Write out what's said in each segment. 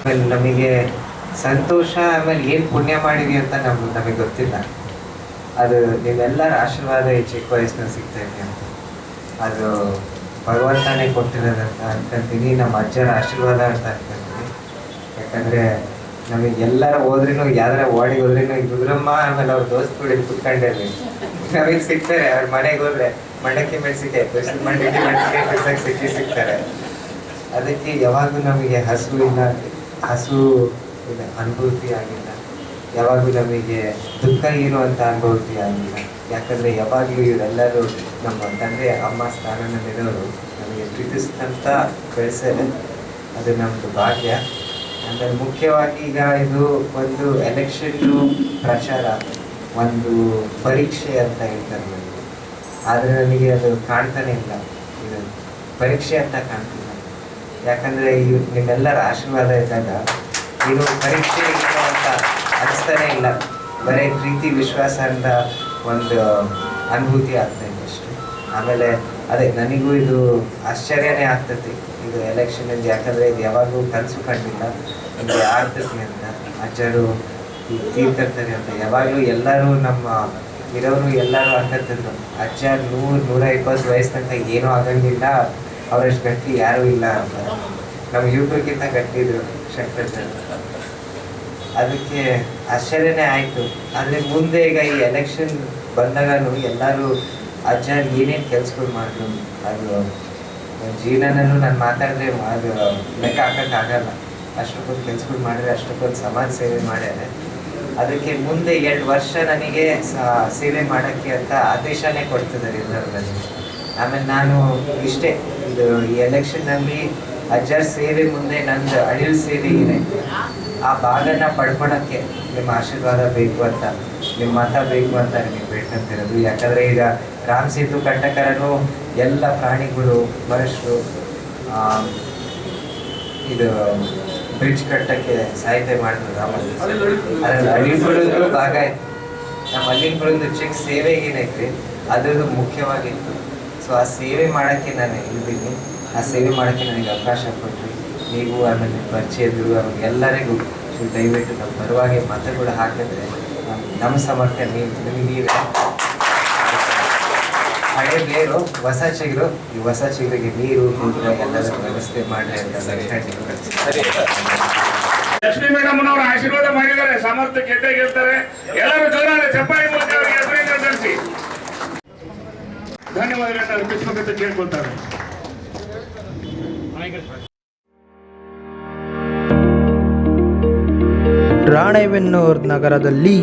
ಆಮೇಲೆ ನಮಗೆ ಸಂತೋಷ, ಆಮೇಲೆ ಏನು ಪುಣ್ಯ ಮಾಡಿದ್ವಿ ಅಂತ ನಮಗೆ ಗೊತ್ತಿಲ್ಲ. ಅದು ನೀವೆಲ್ಲರ ಆಶೀರ್ವಾದ ಈ ಚಿಕ್ಕ ವಯಸ್ಸಿನಲ್ಲಿ ಸಿಗ್ತಾ ಇದೆ ಅಂತ ಅದು ಭಗವಂತನೇ ಕೊಟ್ಟಿರೋದಂತ ಅನ್ಕೊಂತೀನಿ. ನಮ್ಮ ಅಜ್ಜರ ಆಶೀರ್ವಾದ ಅಂತ ಅನ್ಕೊಂತೀನಿ. ಯಾಕಂದರೆ ನಮಗೆ ಎಲ್ಲರ ಹೋದ್ರೂ ಯಾವ್ದಾರ ವಾಡಿಗೆ ಹೋದ್ರೂ ಈಗ ರುದ್ರಮ್ಮ ಆಮೇಲೆ ಅವ್ರ ದೋಸ್ತುಗಳು ಇಲ್ಲಿ ಕುತ್ಕೊಂಡಿರ್ಲಿ ನಮಗೆ ಸಿಗ್ತಾರೆ. ಅವ್ರ ಮನೆಗೆ ಹೋದ್ರೆ ಮಂಡಕ್ಕಿ ಮೆಣಸಿಕಾಯಿ ಮಂಡಕ್ಕಿ ಮೆಣಸಿಕಾಯಿ ಬಿಡ್ಸಕ್ಕೆ ಸಿಗ್ತಾರೆ. ಅದಕ್ಕೆ ಯಾವಾಗೂ ನಮಗೆ ಹಸು ಅನುಭೂತಿ ಆಗಿಲ್ಲ. ಯಾವಾಗೂ ನಮಗೆ ದುಃಖ ಇರುವಂಥ ಅನುಭೂತಿ ಆಗಿಲ್ಲ. ಯಾಕಂದರೆ ಯಾವಾಗಲೂ ಇವರೆಲ್ಲರೂ ನಮ್ಮ ತಂದೆ ಅಮ್ಮ ಸ್ಥಾನದಲ್ಲಿರೋರು ನಮಗೆ ಪ್ರೀತಿಸಿದಂಥ ಬೆಳೆಸೋದು ಅದು ನಮ್ಮದು ಭಾಗ್ಯ. ಅಂದರೆ ಮುಖ್ಯವಾಗಿ ಈಗ ಇದು ಒಂದು ಎಲೆಕ್ಷನ್ನು ಪ್ರಚಾರ, ಒಂದು ಪರೀಕ್ಷೆ ಅಂತ ಹೇಳ್ತಾರೆ ನನಗೆ. ಆದರೆ ನನಗೆ ಅದು ಕಾಣ್ತಾನೆ ಇಲ್ಲ, ಇದು ಪರೀಕ್ಷೆ ಅಂತ ಕಾಣ್ತಿಲ್ಲ. ಯಾಕಂದರೆ ನಿಮ್ಮೆಲ್ಲರ ಆಶೀರ್ವಾದ ಇದ್ದಾಗ ಇದು ಪರೀಕ್ಷೆ ಅಂತ ಅನಿಸ್ತಾನೆ ಇಲ್ಲ. ಬರೀ ಪ್ರೀತಿ ವಿಶ್ವಾಸ ಅಂತ ಒಂದು ಅನುಭೂತಿ ಆಗ್ತಾಯಿದೆ ಅಷ್ಟೇ. ಆಮೇಲೆ ಅದೇ ನನಗೂ ಇದು ಆಶ್ಚರ್ಯನೇ ಆಗ್ತೈತಿ ಇದು ಎಲೆಕ್ಷನಲ್ಲಿ. ಯಾಕಂದರೆ ಇದು ಯಾವಾಗೂ ಕನಸು ಕಂಡಿಲ್ಲ ನಿಮಗೆ ಆಗ್ತೈತಿ ಅಂತ. ಅಜ್ಜರು ತೀರ್ತಿರ್ತಾರೆ ಅಂತ ಯಾವಾಗಲೂ ಎಲ್ಲರೂ ನಮ್ಮ ಇರೋರು ಎಲ್ಲರೂ ಅನ್ಕೊತಿದ್ರು, ಅಜ್ಜ 100-120 ವಯಸ್ಸು ತನಕ ಏನೂ ಆಗಂಗಿಲ್ಲ, ಅವರಷ್ಟು ಗಟ್ಟಿ ಯಾರೂ ಇಲ್ಲ ಅಂತ. ನಮ್ಮ ಯೂಟ್ಯೂಬ್ಗಿಂತ ಗಟ್ಟಿದ್ರು ಶಂಕರಜ್ಜರು. ಅದಕ್ಕೆ ಆಶ್ಚರ್ಯನೇ ಆಯಿತು. ಆದರೆ ಮುಂದೆ ಈಗ ಈ ಎಲೆಕ್ಷನ್ ಬಂದಾಗೂ ಎಲ್ಲರೂ ಅಜ್ಜ ಏನೇನು ಕೆಲ್ಸಗಳು ಮಾಡಿದ್ರು ಅದು ಜೀವನನೂ ನಾನು ಮಾತಾಡಿದ್ರೆ ಅದು ಲೆಕ್ಕ ಹಾಕೋಕ್ಕಾಗಲ್ಲ. ಅಷ್ಟಕ್ಕೊಂದು ಕೆಲ್ಸಗಳು ಮಾಡಿದ್ರೆ, ಅಷ್ಟಕ್ಕೊಂದು ಸಮಾಜ ಸೇವೆ ಮಾಡ್ಯಾರೆ. ಅದಕ್ಕೆ ಮುಂದೆ 2 ವರ್ಷ ನನಗೆ ಸೇವೆ ಮಾಡೋಕ್ಕೆ ಅಂತ ಆದೇಶನೇ ಕೊಡ್ತಿದ್ದಾರೆ ಎಲ್ಲರಲ್ಲಿ. ಆಮೇಲೆ ನಾನು ಇಷ್ಟೇ ಇದು ಈ ಎಲೆಕ್ಷನ್ನಲ್ಲಿ ಅಜ್ಜರ ಸೇವೆ ಮುಂದೆ ನಂದು ಅಳಿಲ್ ಸೇವೆ ಇದೆ. ಆ ಭಾಗನ ಪಡ್ಕೊಳಕ್ಕೆ ನಿಮ್ಮ ಆಶೀರ್ವಾದ ಬೇಕು ಅಂತ, ನಿಮ್ಮ ಮತ ಬೇಕು ಅಂತ ನಿಮಗೆ ಬೇಡ್ಕೊಂತಿರೋದು. ಯಾಕಂದರೆ ಈಗ ರಾಮ್ ಸೇತು ಕಟ್ಟಕರನು ಎಲ್ಲ ಪ್ರಾಣಿಗಳು ಮನುಷ್ಯರು ಇದು ಬ್ರಿಡ್ಜ್ ಕಟ್ಟಕ್ಕೆ ಸಹಾಯತೆ ಮಾಡಿದ್ರು ರಾಮಲ್ಲಿ. ಅದರಲ್ಲಿ ಅಳಿಲ್ಗಳದ್ದು ಭಾಗ ಇತ್ತು. ನಮ್ಮ ಅಳಿಲ್ಗಳದ್ದು ಚಿಕ್ಕ ಸೇವೆ ಏನೈತ್ರಿ ಅದರದ್ದು ಮುಖ್ಯವಾಗಿತ್ತು. ಸೊ ಆ ಸೇವೆ ಮಾಡೋಕ್ಕೆ ನಾನು ಇದ್ದೀನಿ. ಆ ಸೇವೆ ಮಾಡೋಕ್ಕೆ ನನಗೆ ಅವಕಾಶ ಕೊಟ್ಟರು ನೀವು, ಆಮೇಲೆ ಪರಿಚಯದ್ರು ಅವ್ರಿಗೆಲ್ಲರಿಗೂ. ದಯವಿಟ್ಟು ನಮ್ಮ ಪರವಾಗಿ ಮತಗಳು ಹಾಕಿದ್ರೆ ನಮ್ಮ ಸಮರ್ಥನೆ ನೀವೇ. ಹಳೆ ಬೇರು ಹೊಸ ಚಿಗುರು, ಈ ಹೊಸ ಚಿಗುರಿಗೆ ನೀರು ಗೊಬ್ಬರ ಎಲ್ಲದರ ವ್ಯವಸ್ಥೆ ಮಾಡಿ ಅಂತ ಲಕ್ಷ್ಮೀ ಮೇಡಮ್ ಅವರು ಆಶೀರ್ವಾದ ಮಾಡಿದ್ದಾರೆ. ಸಮರ್ಥ ಗೆದ್ದೆ ಎಲ್ಲರೂ ಜೋರಾದ ಚಪ್ಪಾಳಿ ಮೂಲಕ ಅವರಿಗೆ ಅಭಿನಂದನೆ ಸಲ್ಲಿಸಿ ಧನ್ಯವಾದಗಳನ್ನು ಅರ್ಪಿಸಬೇಕಂತ ಕೇಳ್ಕೊಳ್ತಾರೆ. ರಾಣೆಬೆನ್ನೂರು ನಗರದಲ್ಲಿ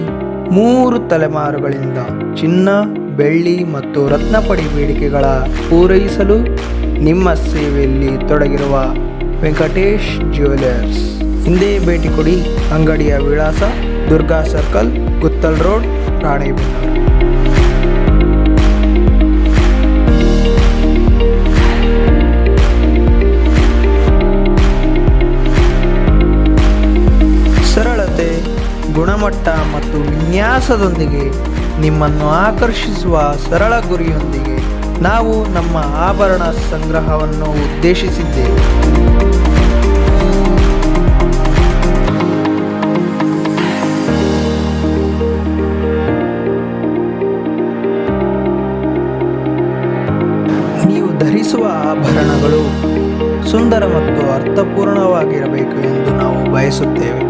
3 ತಲೆಮಾರುಗಳಿಂದ ಚಿನ್ನ, ಬೆಳ್ಳಿ ಮತ್ತು ರತ್ನಪಡಿ ಬೇಡಿಕೆಗಳ ಪೂರೈಸಲು ನಿಮ್ಮ ಸೇವೆಯಲ್ಲಿ ತೊಡಗಿರುವ ವೆಂಕಟೇಶ್ ಜ್ಯುವೆಲರ್ಸ್ ಹಿಂದೆ ಭೇಟಿ ಕೊಡಿ. ಅಂಗಡಿಯ ವಿಳಾಸ ದುರ್ಗಾ ಸರ್ಕಲ್, ಗುತ್ತಲ್ ರೋಡ್, ರಾಣೆಬೆನ್ನೂರು. ಸರಳತೆ, ಗುಣಮಟ್ಟ ಮತ್ತು ವಿನ್ಯಾಸದೊಂದಿಗೆ ನಿಮ್ಮನ್ನು ಆಕರ್ಷಿಸುವ ಸರಳ ಗುರಿಯೊಂದಿಗೆ ನಾವು ನಮ್ಮ ಆಭರಣ ಸಂಗ್ರಹವನ್ನು ಉದ್ದೇಶಿಸಿದ್ದೇವೆ. ನೀವು ಧರಿಸುವ ಆಭರಣಗಳು ಸುಂದರ ಮತ್ತು ಅರ್ಥಪೂರ್ಣವಾಗಿರಬೇಕು ಎಂದು ನಾವು ಬಯಸುತ್ತೇವೆ.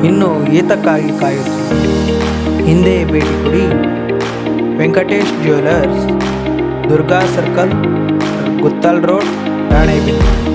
ಇನ್ನು ಏತಕ್ಕಾಗಿ ಕಾಯುತ್ತೀವಿ? ಹಿಂದೆ ಭೇಟಿ ಕೊಡಿ. Venkatesh jewellers, Durga circle, Guttal road, Ranebennur.